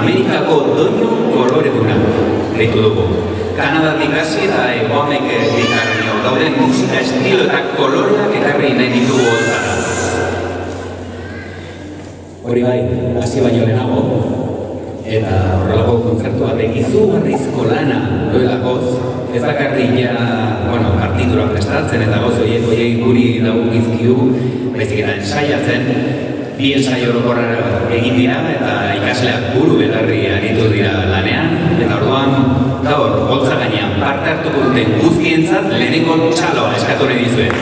Amerikako doinu koloreduna deitu dugu. Kanadatik hasi eta Hego-Ameriketik dauden musika estilo eta koloreak ekarri nahi ditugu holtzara. Hori bai, hasi baino lehenago, eta horrelako kontzertu batek izugarrizko lana duelakoz, ez bakarrik partitura prestatzen eta goz horiek guri dagokizkigu, baizik eta ensaiatzen, bi ensaio orokorra egin dira eta ikasleak buru belarri aritu dira lanean, eta orduan gaur holtza gainean parte hartuko duten guztientzat lehenengo txaloa eskatu nahi dizuet.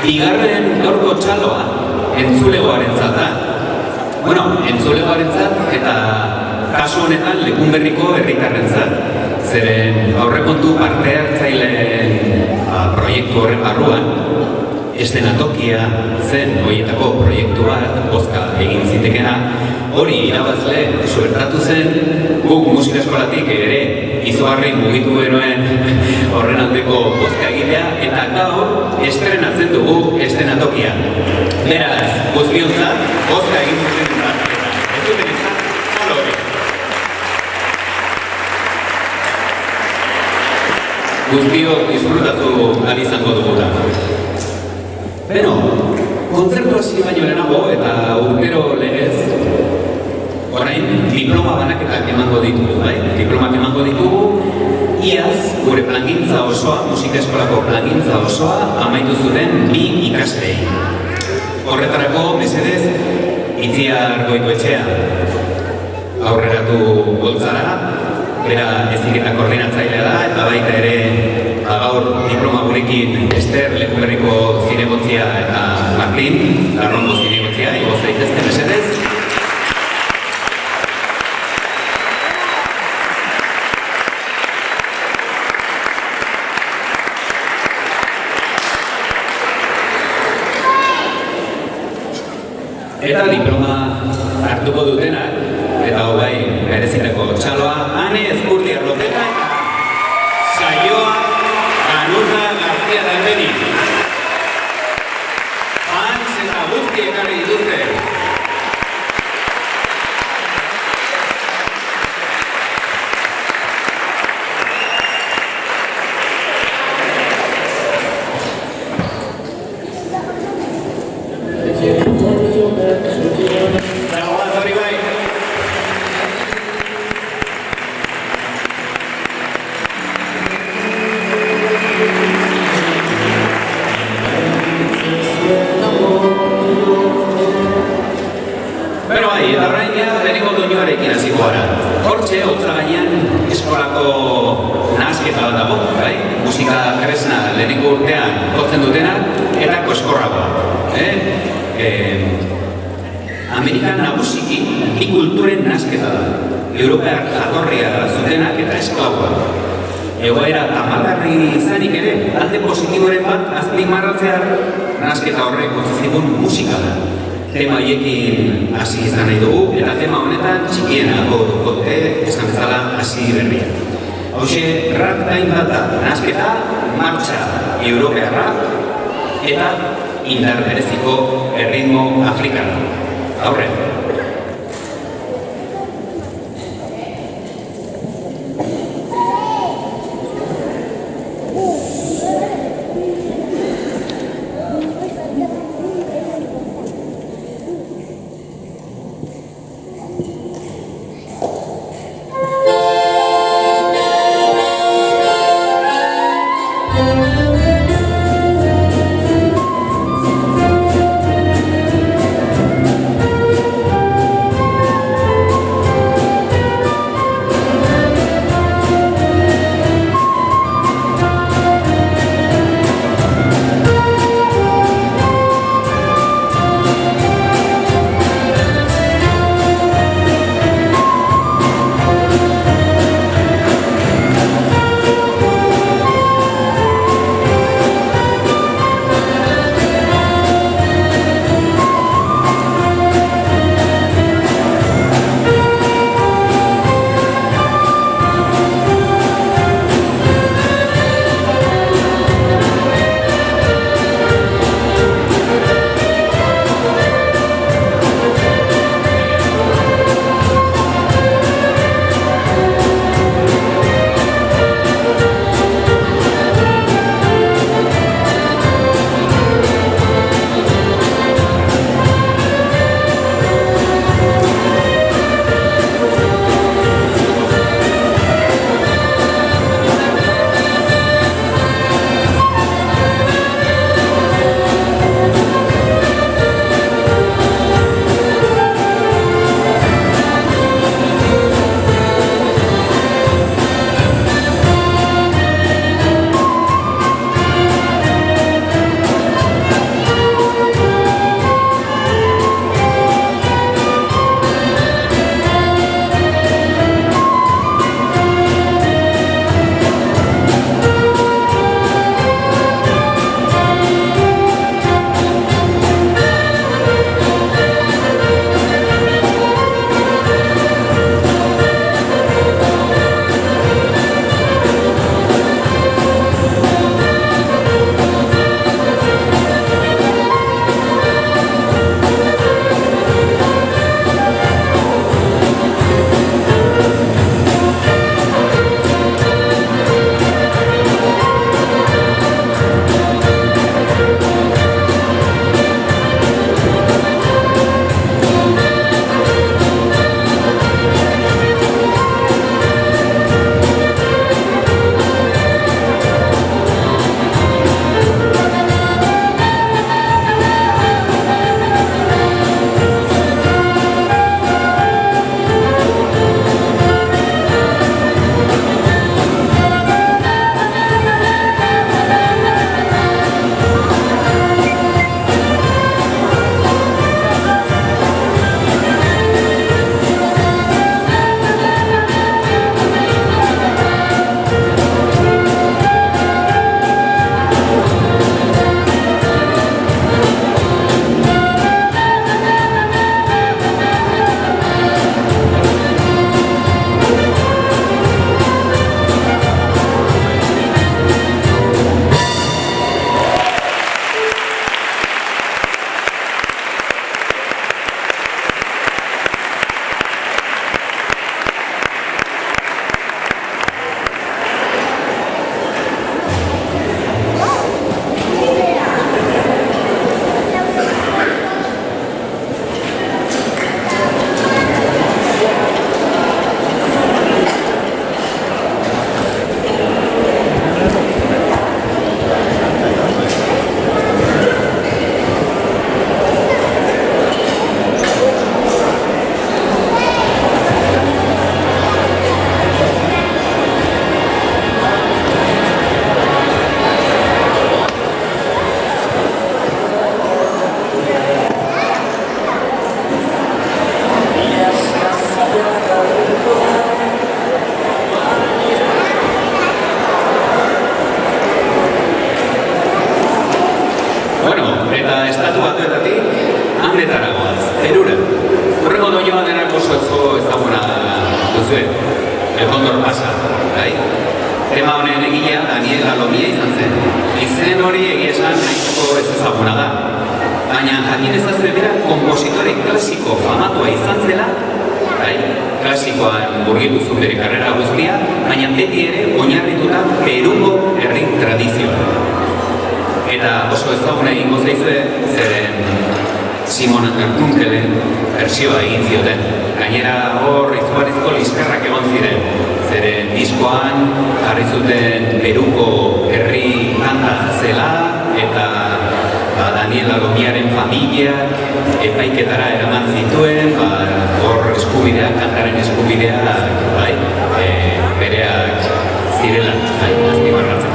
Bigarren gaurko txaloa entzulegoarentzat da. Entzulegoarentzat eta kasu honetan Lekunberriko herritarrentzat. Zeren aurrekontu parte hartzaileen proiektu horren barruan, eszenatokia zen horietako proiektu bat, bozka egin zitekena, hori irabazle suertatu zen, guk musika eskolatik ere izugarri mugitu genuen horren aldeko bozka egitea, eta gaur estrenatzen dugu eszenatokia. Beraz, guztiontzat, bozka egin zutenentzat, eta ez dutenentzat, txalo hori. Guztiok disfrutatu ahal izango dugula. Beno, kontzertu hasi baino lehenago eta urtero legez, orain diploma banaketak emango ditugu, bai? Diplomak emango ditugu, iaz gure plangintza osoa, musika eskolako plangintza osoa amaitu zuten 2 ikaslei. Horretarako, mesedez, Itziar Goikoetxea aurreratu holtzara, bera heziketa koordinatzailea da, eta baita ere gaur diploma gurekin Ester Lekunberriko zinegotzia eta Martin, Larrongo zinegotzia, igo zaitezte mesedez. Eta diploma hartuko dutenak, eta hogei merezitako txaloa, Ane Ezkurdia Roteta eta Saioa Ganuza García Dalbeni. Fans eta guzti ekarri dituzte. Hortxe, holtza gainean eskolako nahasketa bat dago, bai? Musika tresna lehenengo urtean jotzen dutenak eta koskorragoa. Amerikan nagusiki bi kulturen nahasketa da. Europear jatorria zutenak eta esklauak. Egoera tamalgarri izanik ere, alde positiboren bat azpimarratzea nahasketa horrek utzi zigun musika da. Tema haiekin hasi izan nahi dugu, eta tema honetan txikiena gogotuko dute, esan bezala hasi berria. Hauxe, ragtime bat da, nahasketa, martxa europearra, eta indar bereziko erritmo afrikana. Aurre. Andetara goaz, Perura. Horrego doinoa denak oso ezaguna duzue, El Condor pasa, bai? Tema honen egilea Daniel Alomia izan zen. Izen hori egia esan nahiko ez ezaguna da. Baina jakin ezazue bera kompositore klasiko famatua izan zela, bai? Klasikoan burgitu zuen bere karrera guztia, baina beti ere oinarrituta Peruko herri tradizioa. Eta oso ezaguna egingo zaizue, zeren Simon Gartunkelen bertsioa egin zioten. Gainera hor izugarrizko liskarrak egon ziren. Zeren diskoan jarri zuten Peruko herri kanta zela eta Daniel Alomiaren familiak epaiketara eraman zituen, hor eskubideak, kantaren eskubideak, bai, bereak zirela, bai, azpimarratzen.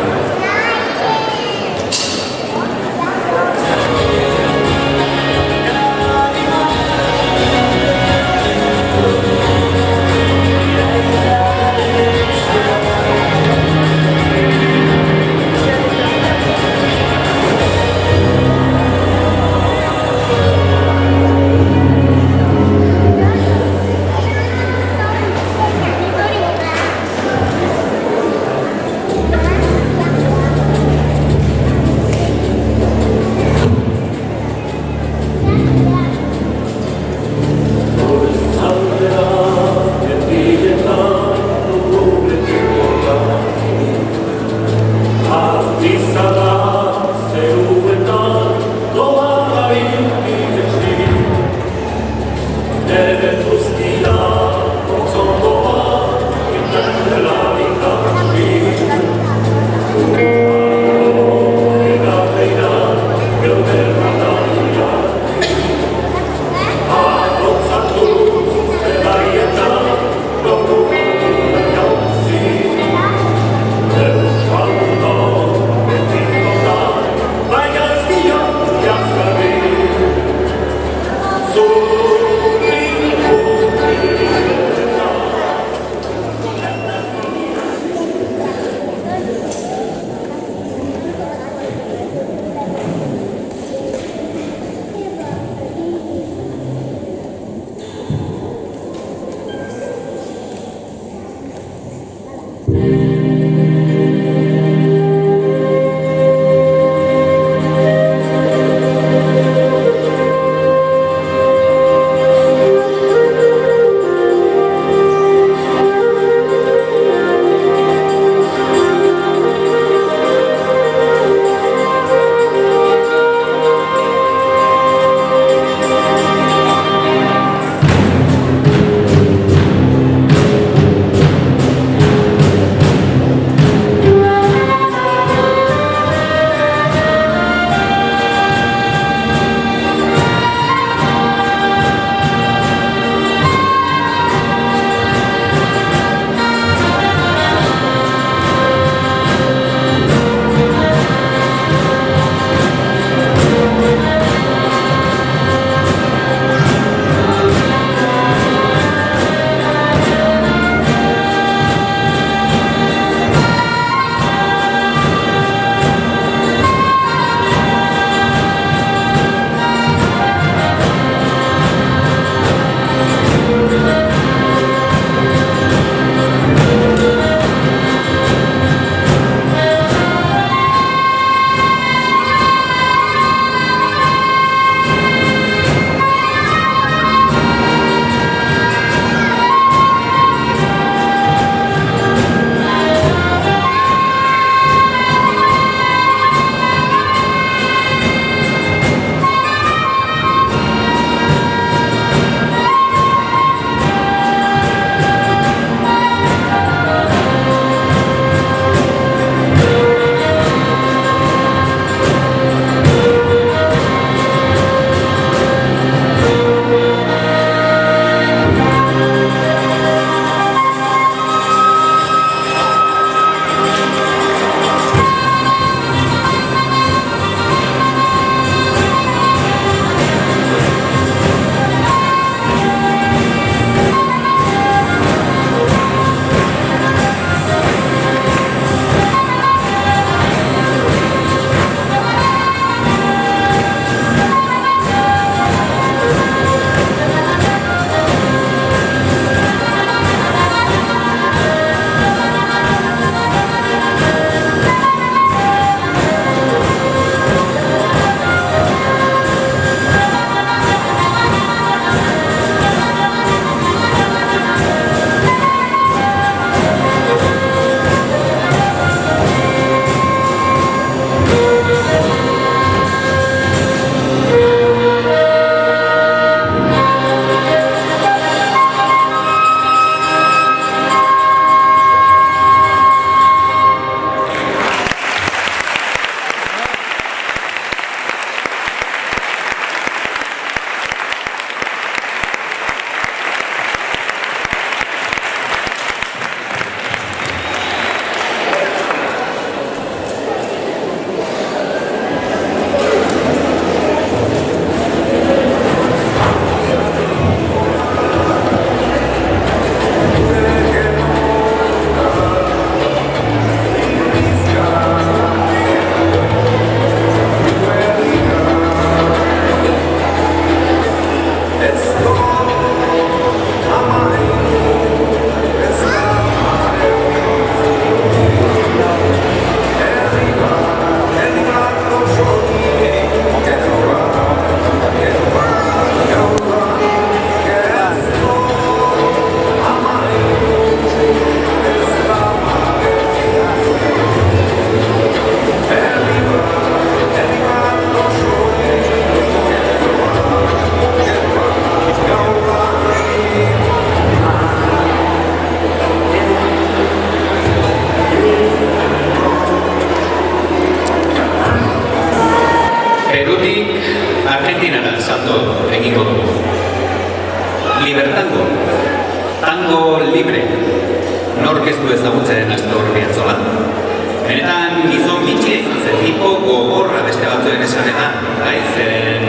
Benetan gizon bitxia izan zen, tipo gogorra beste batzuen esanetan, bai, zeren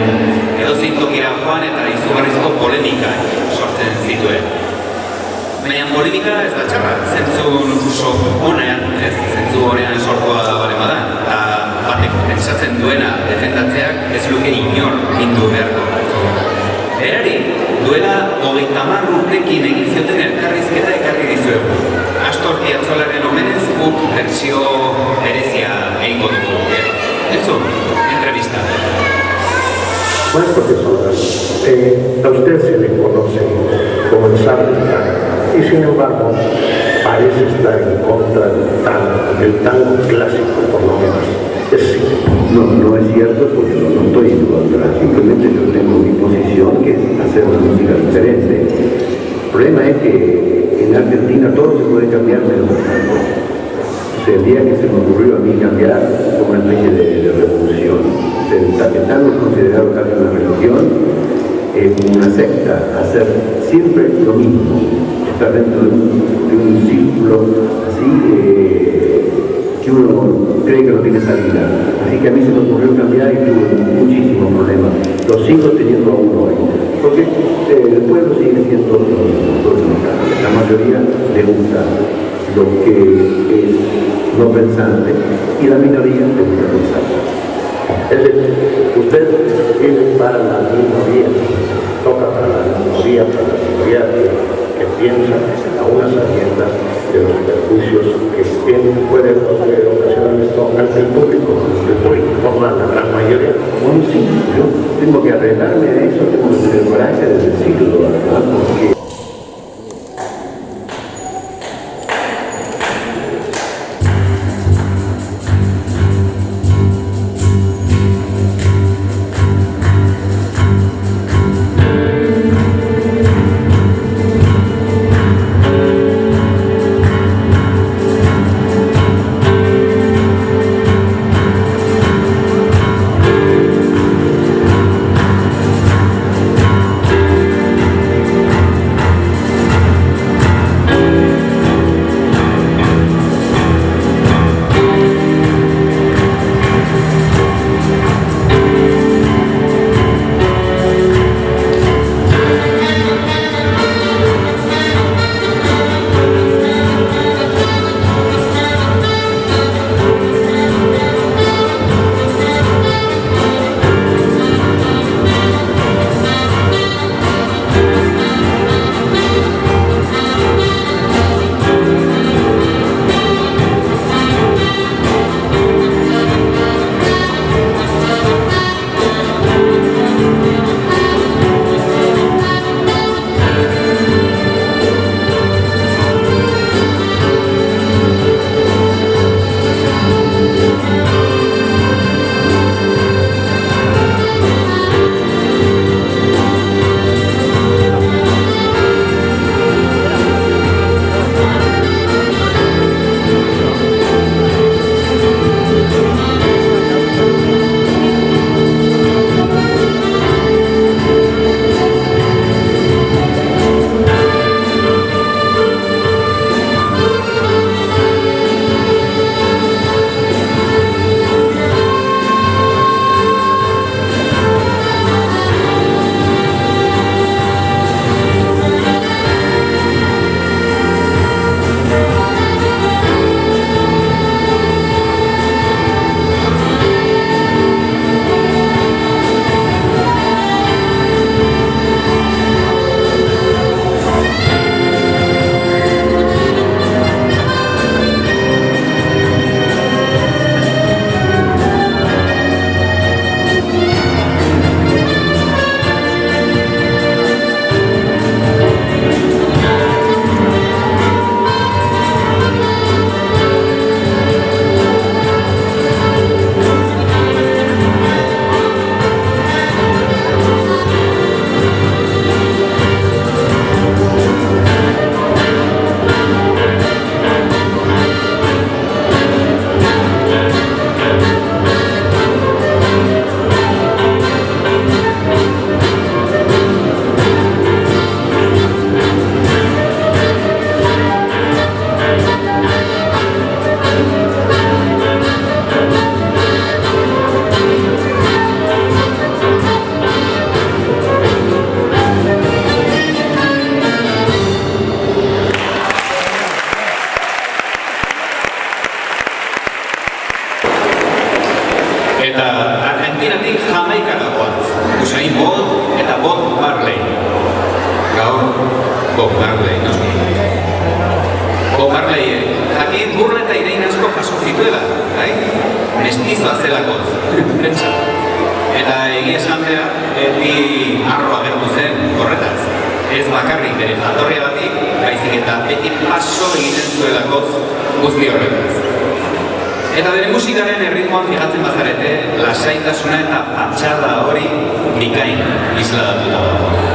edozein tokira joan eta izugarrizko polemika sortzen zituen. Baina polemika ez da txarra, zentzu honean, ez, zentzu honean sortua bale bada, eta batek pentsatzen duena defendatzeak ez luke inor bindu beharko. Berari, duela 30 urtekin egin zioten elkarrizketa ekarri dizuegu. Astor Piazzolaren omenez guk bertsio berezia egingo dugu. Entzun, entrevista. Buenas profesoras, a usted se le conoce como el sádica y sin embargo parece estar en contra del tango clásico, por lo menos. Sí. No es cierto porque no estoy en contra, simplemente yo tengo mi posición que es hacer una música diferente. El problema es que en Argentina todo se puede cambiar menos el tango. O sea, el día que se me ocurrió a mí cambiar fue una especie de revolución. El tango es considerado casi una religión, una secta, hacer siempre lo mismo, estar dentro de un círculo así que uno cree que no tiene salida. Así que a mí se me ocurrió cambiar y tuve muchísimos problemas. Lo sigo teniendo aún hoy. Porque el pueblo sigue siendo la mayoría le gusta lo que es no pensante y la minoría le gusta pensante. Es decir, usted vive para la minoría, toca para la minoría que piensa a unas sabiendas de los perjuicios que puede ocasionar esto ante el público, no la gran mayoría. Bueno, sí, yo tengo que arreglarme a eso, tengo que tener coraje de decirlo, ¿verdad? Porque Eta Argentinatik Jamaikara goaz. Usain Bolt eta Bob Marley. Gaur Bob Marley, noski. Bob Marley, jakin burla eta irein asko jaso zituela, bai? Mestizoa zelakoz, pentsa. Eta egia esan behar, beti arro agertu zen horretaz. Ez bakarrik bere jatorria batik, baizik eta beti paso egiten zuelakoz guzti horretaz. Eta bere musikaren erritmoan fijatzen bazarete, lasaitasuna eta patxada hori bikain isladatuta dago.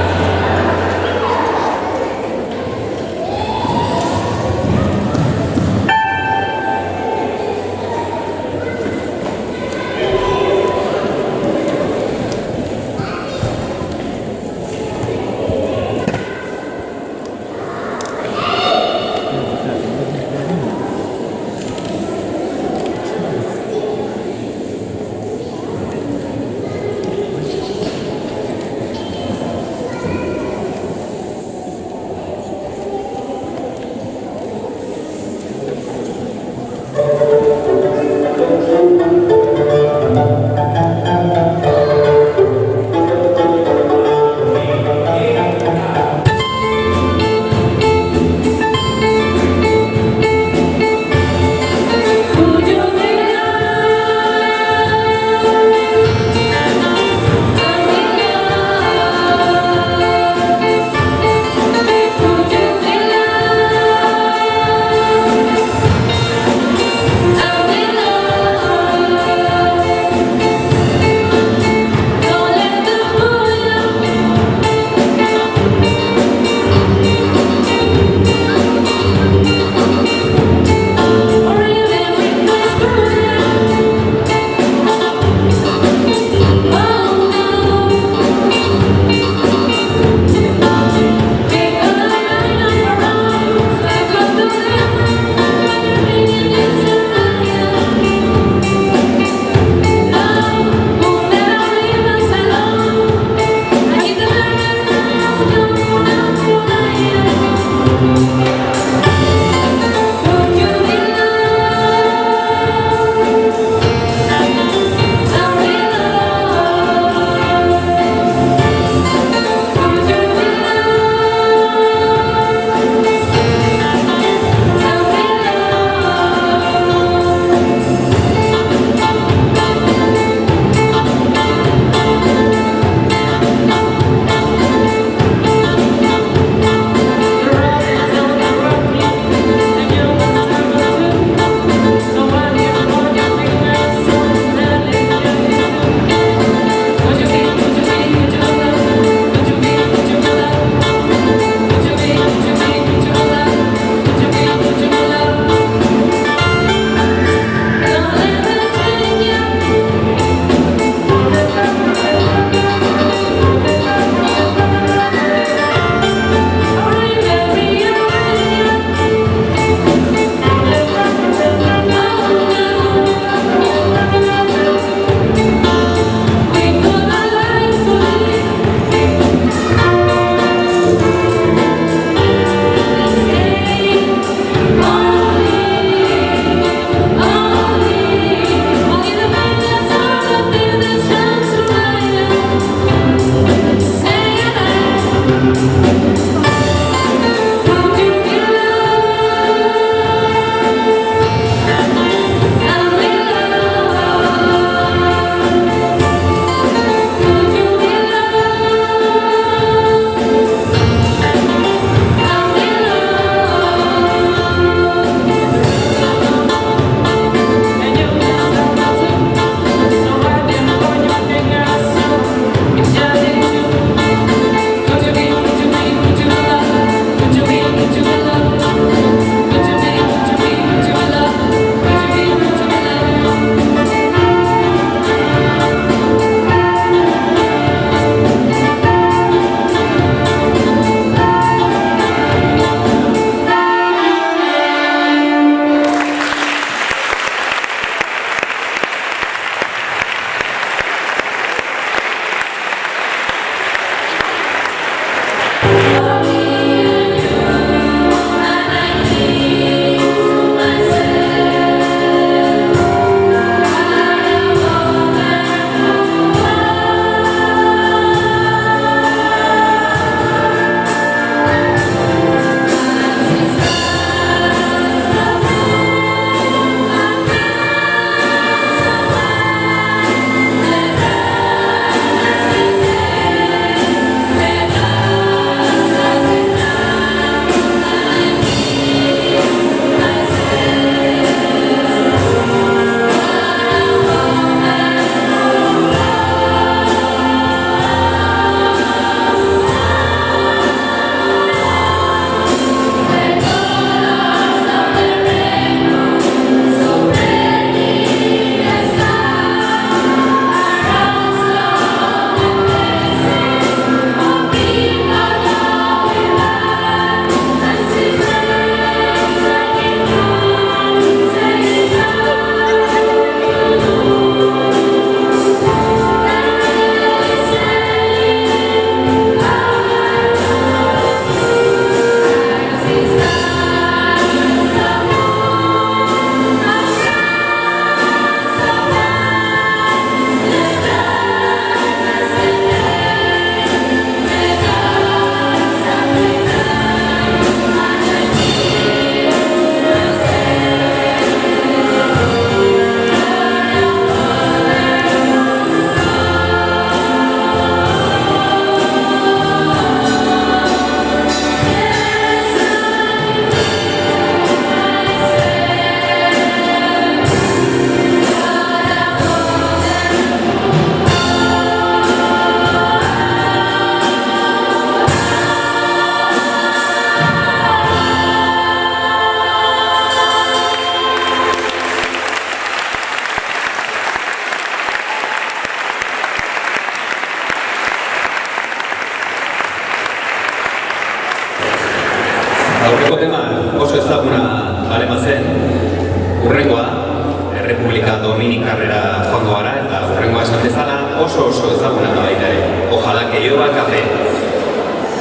República Dominikarrera joango gara, eta horrengoa esan bezala oso ezaguna da baita ere. Ojalá que llueva café.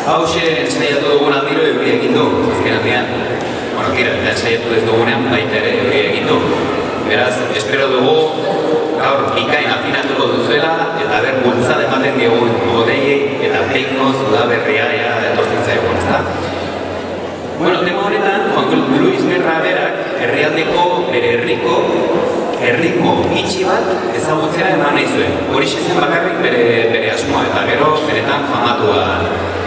Hauxe ensaiatu dugun aldiro euri egin du, azken aldean. Bueno, kira, eta ensaiatu ez dugunean baita ere euri egin du. Beraz, espero dugu gaur bikain afinatuko duzuela, eta ber bultzada ematen diogun bodeiei eta peikoz udaberria etortzen zaigun, ezta? Bueno, tema honetan, Juan Luis Guerra berak herrialdeko bere herriko itxi bat ezagutzera eman nahi zuen. Horixe zen bakarrik bere asmoa, eta gero beretan famatua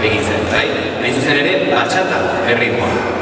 egin zen, bai? Nahi zuzen ere, batxata herrikoa.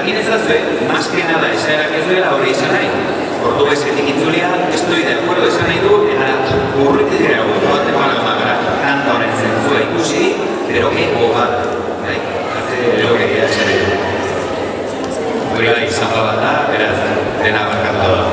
jakin ezazue, más que nada esaerak ez duela hori esan nahi. Portuguesetik itzulia, estoy de acuerdo esan nahi du, eta urritera guaten Guatemala kanta honen zentzua ikusi, pero que boba, hace lo que quería esan nahi du. Hori da izan bat da, beraz, dena barkatu da.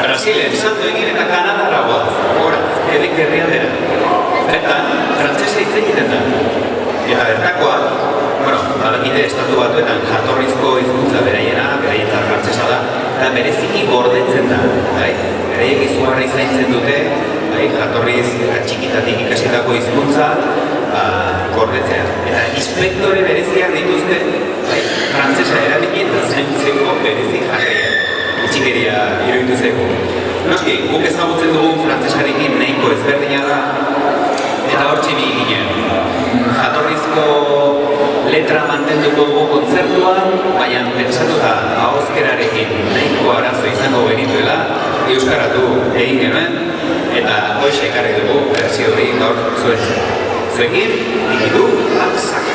Brasilen, salto egin eta Kanadara goaz, gora, Quebec herrialdera. Bertan, frantsesa hitz egiten da. Eta bertakoa, badakite estatu batuetan jatorrizko hizkuntza beraiena, beraientzat frantsesa da, eta bereziki gordetzen da. Beraiek izugarri zaintzen dute, jatorriz txikitatik ikasitako hizkuntza gordetzea. Eta inspektore bereziak dituzte, frantsesa erabili eta zaintzeko berezi jarraia. Txikeria iruditu zaigu. Noski, guk ezagutzen dugun frantsesarekin nahiko ezberdina da, eta hor txibi ginen. Jatorrizko letra mantenduko dugu kontzertuan, baina pentsatuta ahozkerarekin nahiko arazo izango benituela, euskaratu egin genuen, eta hoxe ekarri dugu berzio hori gaur zuentzat. Zuekin, dikidu, aksak.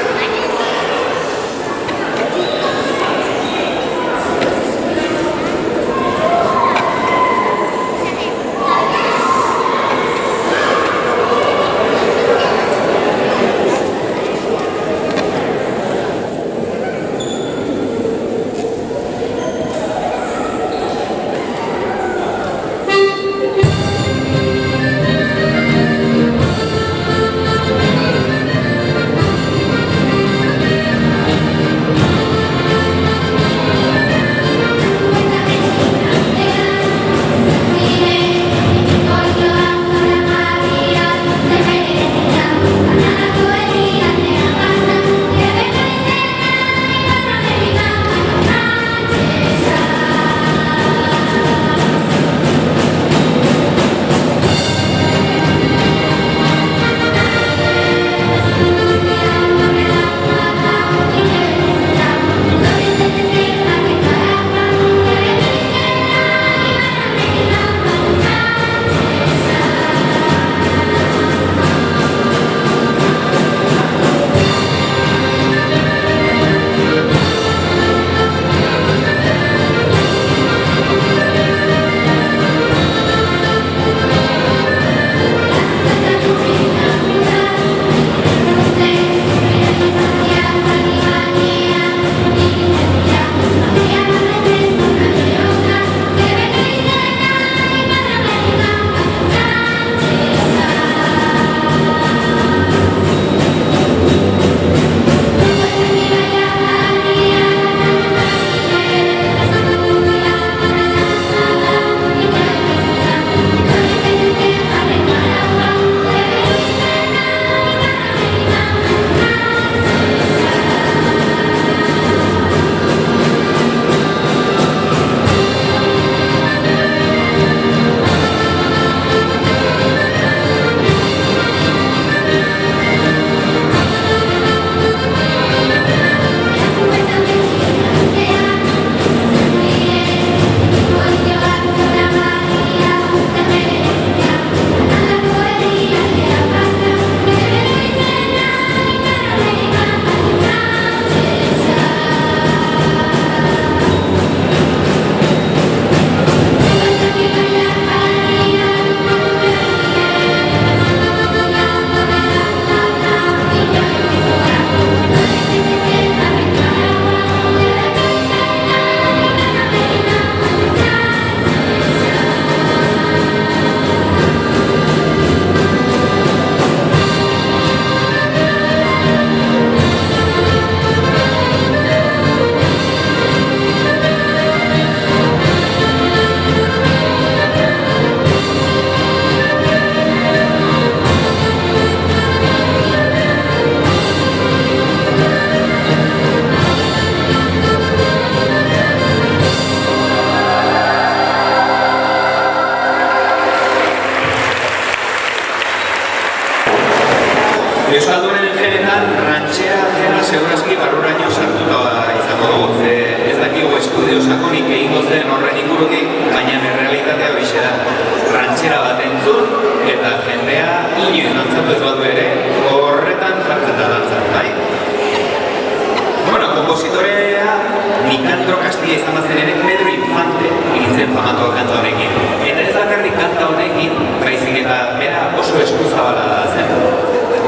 kompositorea Nicandro Castilla izan bazen ere Pedro Infante egin zen famatua kanta honekin. Eta ez bakarrik kanta honekin, baizik eta bera oso eskuzabala da zen.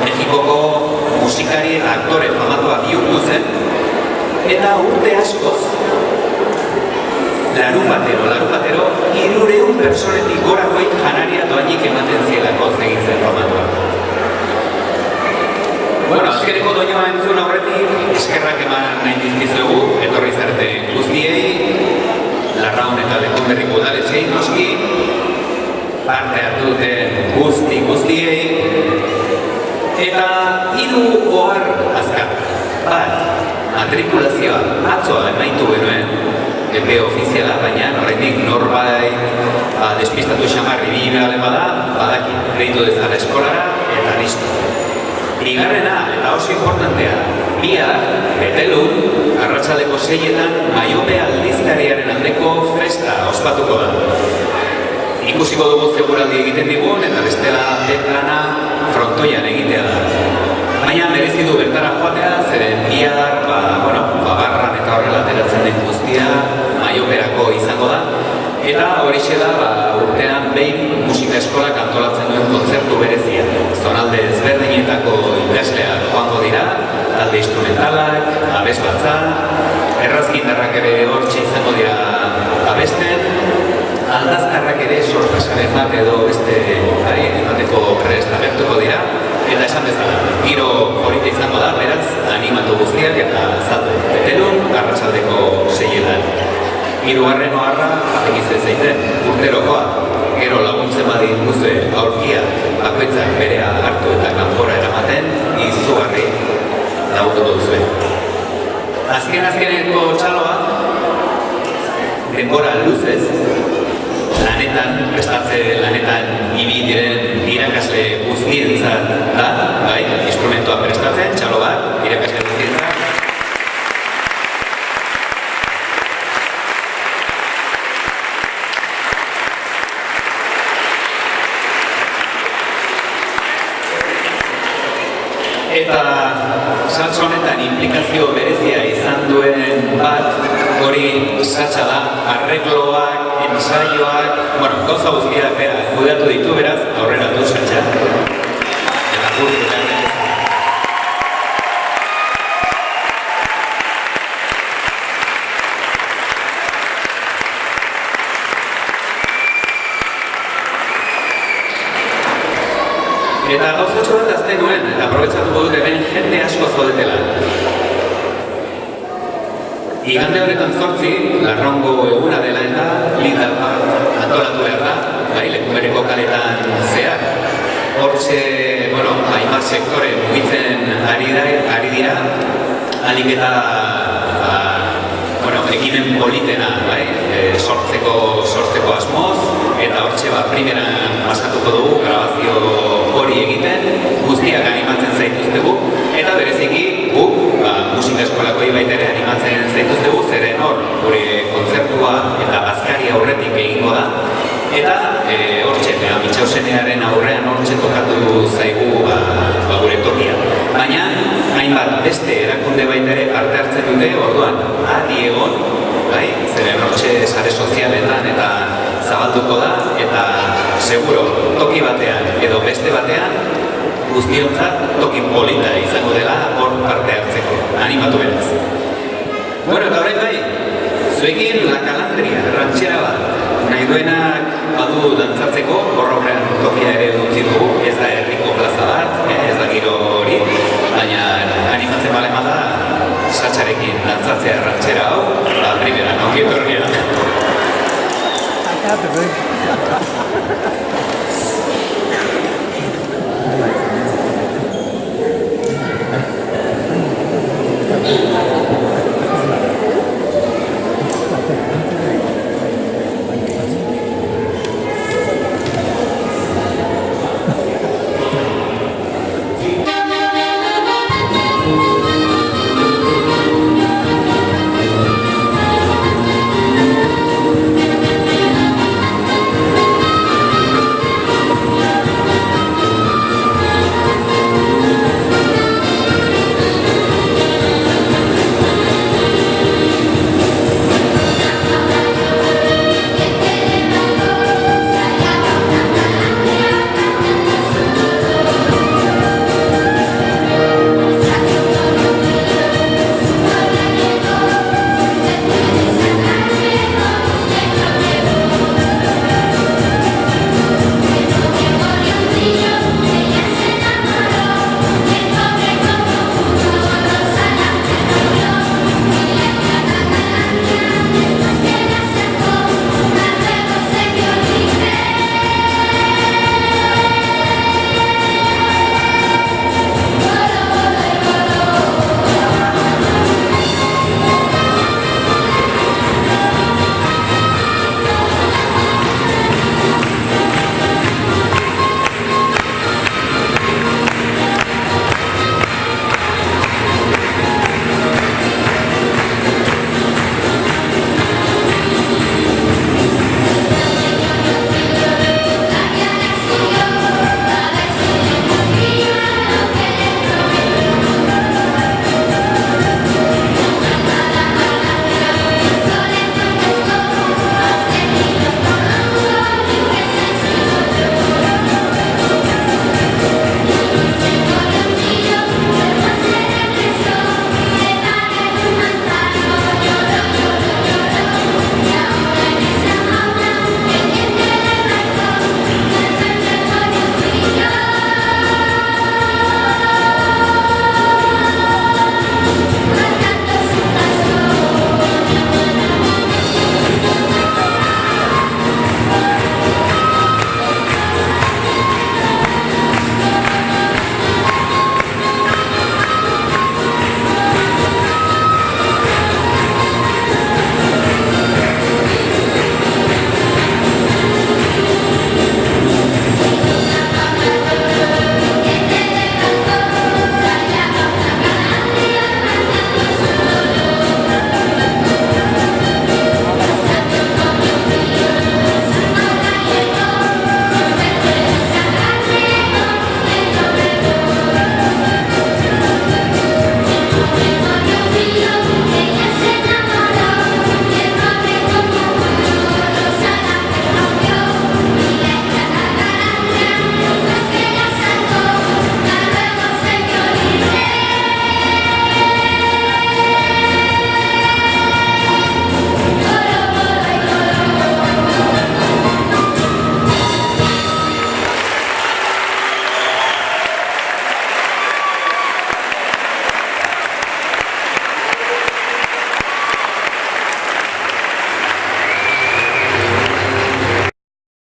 Mexikoko musikari eta aktore famatua bihurtu zen, eta urte askoz, larun batero, 300 personetik gorakoik janaria doainik ematen zielako egin zen famatua. Bueno, azkeneko doinoa entzun aurretik, eskerrak eman nahi dizkizuegu, etorri zarte guztiei, Larraun eta Lekunberriko udaletxeei noski, parte hartu duten guztiei, eta 3 ohar azkar. Bat, matrikulazioa, atzoa emaitu genuen, epe ofiziala, baina horretik norbait despistatu xamarri bihibegalen bada, badaki, deitu dezala eskolara, eta listo. Bigarrena, eta oso importantea, bihar, betelun, arratsaldeko 6etan, Maiope aldizkariaren aldeko festa ospatuko da. Ikusiko dugu seguraldi egiten digun, eta bestela plana frontoian egitea da. Baina merezi du bertara joatea, zeren bihar, barran eta horrela ateratzen den guztia, Maioperako izango da. Eta horixe da, urtean behin musika eskolak antolatzen duen kontzertu berezia. Zonalde ezberdinetako ikasleak joango dira, talde instrumentalak, abesbatza, errazgindarrak ere hortxe izango dira abesten, aldazkarrak ere sorpresaren bat edo beste emateko prest abertuko dira, eta esan bezala, giro horita izango da, beraz, animatu guztiak eta zaldu. Betelun, arratsaldeko 6etan. Hirugarren oharra, egizen zeiten, urterokoa, gero laguntzen badin duzue aurkiak, bakoitzak berea hartu eta kanpora eramaten, izugarri lagunduko duzue. Azkeneko txaloa, denbora luzez, lanetan ibi diren irakasle guztientzat da, instrumentoa prestatzen, txalo bat, irakasle guztientzat. Eta saltsa honetan implikazio berezia izan duen bat, hori saltsa da, arregloak, ensaioak, gauza guztiak bera kudeatu ditu, beraz, aurrera du saltsa. Eta gurtu behar dut. Eta gauzatxo bat azten nuen, eta aprobetsatuko dut hemen jende asko zaudetela. Igande honetan 8, Larraungo eguna dela eta linda bat antolatu behar da, Lekunberriko kaletan zehar. Hortxe, hainbat sektore mugitzen ari dira, alik eta ekimen politena sortzeko asmoz, eta hortxe primeran pasatuko dugu grabazio hori egiten, guztiak animatzen zaituztegu, eta bereziki guk musika eskolako ibaitere animatzen zaituztegu, zeren hor gure kontzertua eta bazkari aurretik egingo da, eta hortxe, Mitxausenearen aurrean hortxe tokatu zaigu gure tokia. Baina, hainbat beste erakunde baitere parte hartzen dute, orduan, adi egon, zeren hortxe sare sozialetan eta zabalduko da, eta seguro toki batean edo beste batean guztiontzat toki polita izango dela hor parte hartzeko, animatu beraz. Eta horrein zuekin La Calandria, rantxera bat, nahi duenak badu dantzatzeko, hor horrean tokia ere dutzi dugu, ez da herriko plaza bat, ez da giro hori, baina animatzen balema da, satxarekin dantzatzea rantxera hau, primera, ongi etorria.